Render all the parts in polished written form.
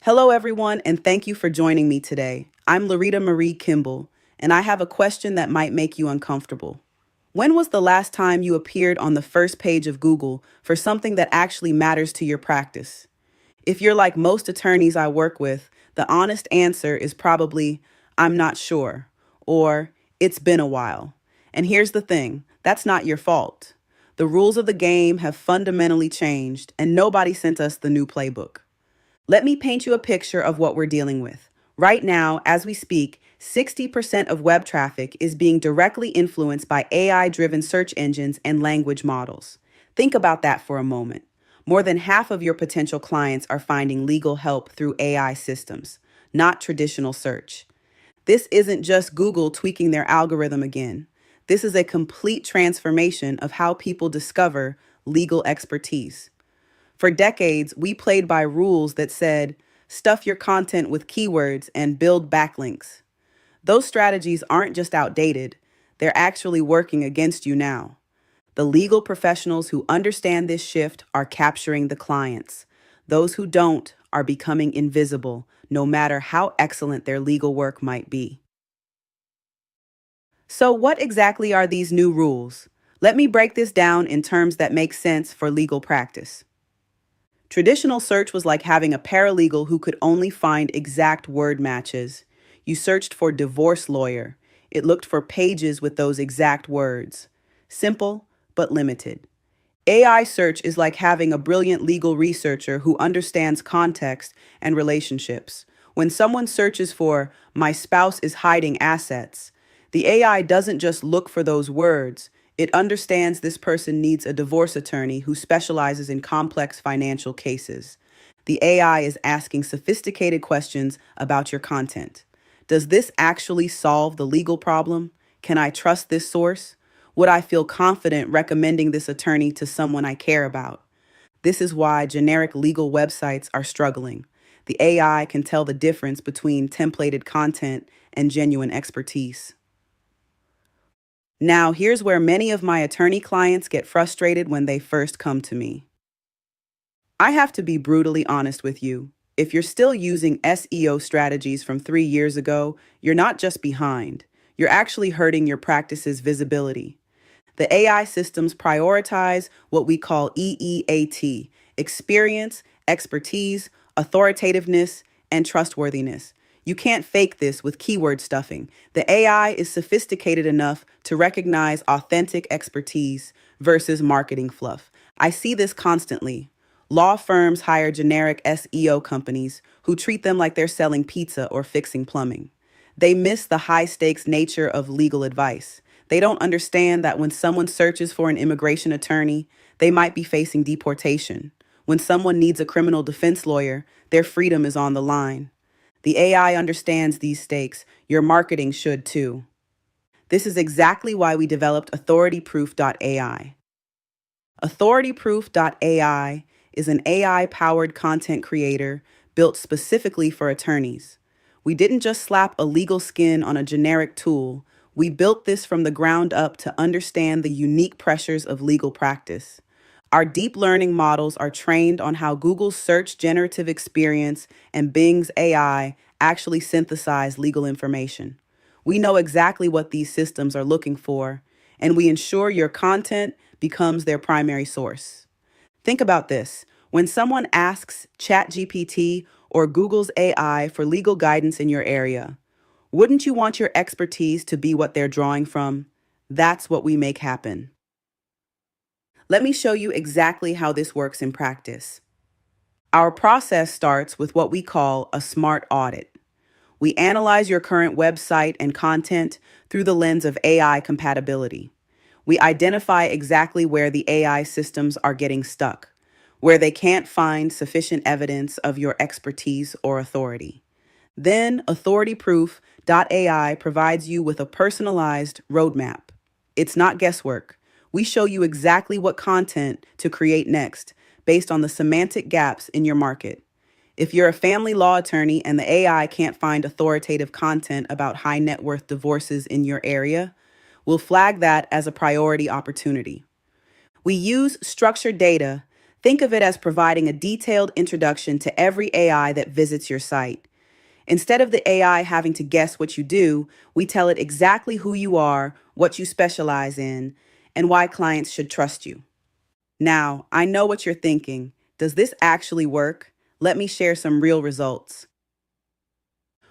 Hello, everyone, and thank you for joining me today. I'm Larita Marie Kimball, and I have a question that might make you uncomfortable. When was the last time you appeared on the first page of Google for something that actually matters to your practice? If you're like most attorneys I work with, the honest answer is probably, I'm not sure, or it's been a while. And here's the thing, that's not your fault. The rules of the game have fundamentally changed, and nobody sent us the new playbook. Let me paint you a picture of what we're dealing with. Right now, as we speak, 60% of web traffic is being directly influenced by AI driven search engines and language models. Think about that for a moment. More than half of your potential clients are finding legal help through AI systems, not traditional search. This isn't just Google tweaking their algorithm again. This is a complete transformation of how people discover legal expertise. For decades, we played by rules that said, stuff your content with keywords and build backlinks. Those strategies aren't just outdated, they're actually working against you now. The legal professionals who understand this shift are capturing the clients. Those who don't are becoming invisible, no matter how excellent their legal work might be. So, what exactly are these new rules? Let me break this down in terms that make sense for legal practice. Traditional search was like having a paralegal who could only find exact word matches. You searched for divorce lawyer. It looked for pages with those exact words. Simple, but limited. AI search is like having a brilliant legal researcher who understands context and relationships. When someone searches for, my spouse is hiding assets, the AI doesn't just look for those words. It understands this person needs a divorce attorney who specializes in complex financial cases. The AI is asking sophisticated questions about your content. Does this actually solve the legal problem? Can I trust this source? Would I feel confident recommending this attorney to someone I care about? This is why generic legal websites are struggling. The AI can tell the difference between templated content and genuine expertise. Now, here's where many of my attorney clients get frustrated when they first come to me. I have to be brutally honest with you. If you're still using SEO strategies from 3 years ago, you're not just behind, you're actually hurting your practice's visibility. The AI systems prioritize what we call EEAT: experience, expertise, authoritativeness, and trustworthiness. You can't fake this with keyword stuffing. The AI is sophisticated enough to recognize authentic expertise versus marketing fluff. I see this constantly. Law firms hire generic SEO companies who treat them like they're selling pizza or fixing plumbing. They miss the high stakes nature of legal advice. They don't understand that when someone searches for an immigration attorney, they might be facing deportation. When someone needs a criminal defense lawyer, their freedom is on the line. The AI understands these stakes. Your marketing should too. This is exactly why we developed authorityproof.ai. Authorityproof.ai is an AI-powered content creator built specifically for attorneys. We didn't just slap a legal skin on a generic tool. We built this from the ground up to understand the unique pressures of legal practice. Our deep learning models are trained on how Google's search generative experience and Bing's AI actually synthesize legal information. We know exactly what these systems are looking for, and we ensure your content becomes their primary source. Think about this. When someone asks ChatGPT or Google's AI for legal guidance in your area, wouldn't you want your expertise to be what they're drawing from? That's what we make happen. Let me show you exactly how this works in practice. Our process starts with what we call a smart audit. We analyze your current website and content through the lens of AI compatibility. We identify exactly where the AI systems are getting stuck, where they can't find sufficient evidence of your expertise or authority. Then authorityproof.ai provides you with a personalized roadmap. It's not guesswork. We show you exactly what content to create next based on the semantic gaps in your market. If you're a family law attorney and the AI can't find authoritative content about high net worth divorces in your area, we'll flag that as a priority opportunity. We use structured data Think of it as providing a detailed introduction to every AI that visits your site. Instead of the AI having to guess what you do, we tell it exactly who you are, what you specialize in, and why clients should trust you. Now, I know what you're thinking. Does this actually work? Let me share some real results.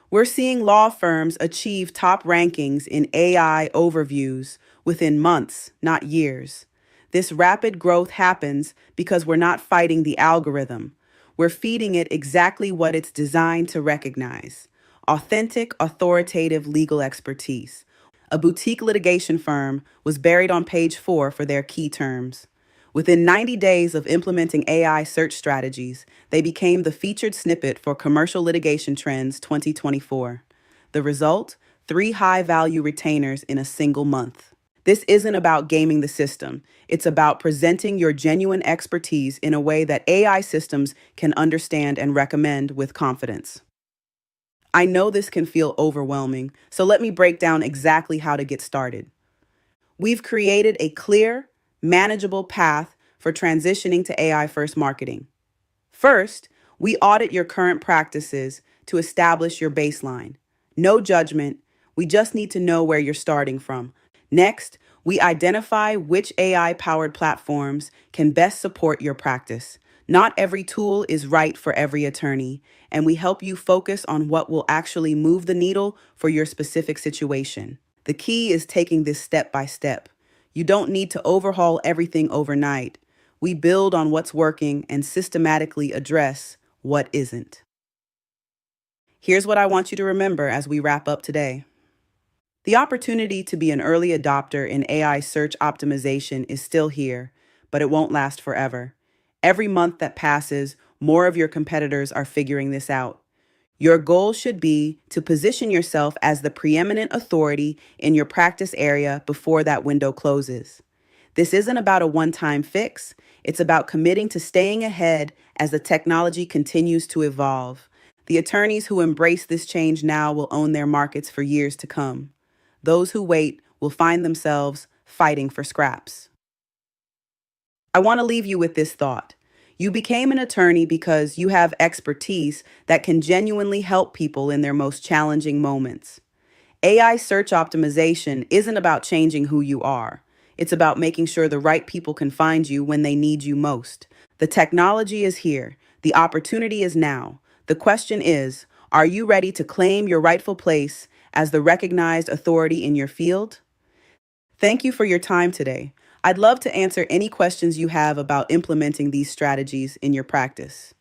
We're seeing law firms achieve top rankings in AI overviews within months, not years. This rapid growth happens because we're not fighting the algorithm. We're feeding it exactly what it's designed to recognize: authentic, authoritative legal expertise. A boutique litigation firm was buried on page 4 for their key terms. Within 90 days of implementing AI search strategies, they became the featured snippet for Commercial Litigation Trends 2024. The result? 3 high value retainers in a single month. This isn't about gaming the system. It's about presenting your genuine expertise in a way that AI systems can understand and recommend with confidence. I know this can feel overwhelming, so let me break down exactly how to get started. We've created a clear, manageable path for transitioning to AI first marketing. First, we audit your current practices to establish your baseline. No judgment, we just need to know where you're starting from. Next, we identify which AI powered platforms can best support your practice. Not every tool is right for every attorney, and we help you focus on what will actually move the needle for your specific situation. The key is taking this step by step. You don't need to overhaul everything overnight. We build on what's working and systematically address what isn't. Here's what I want you to remember as we wrap up today. The opportunity to be an early adopter in AI search optimization is still here, but it won't last forever. Every month that passes, more of your competitors are figuring this out. Your goal should be to position yourself as the preeminent authority in your practice area before that window closes. This isn't about a one-time fix. It's about committing to staying ahead as the technology continues to evolve. The attorneys who embrace this change now will own their markets for years to come. Those who wait will find themselves fighting for scraps. I want to leave you with this thought. You became an attorney because you have expertise that can genuinely help people in their most challenging moments. AI search optimization isn't about changing who you are. It's about making sure the right people can find you when they need you most. The technology is here. The opportunity is now. The question is, are you ready to claim your rightful place as the recognized authority in your field? Thank you for your time today. I'd love to answer any questions you have about implementing these strategies in your practice.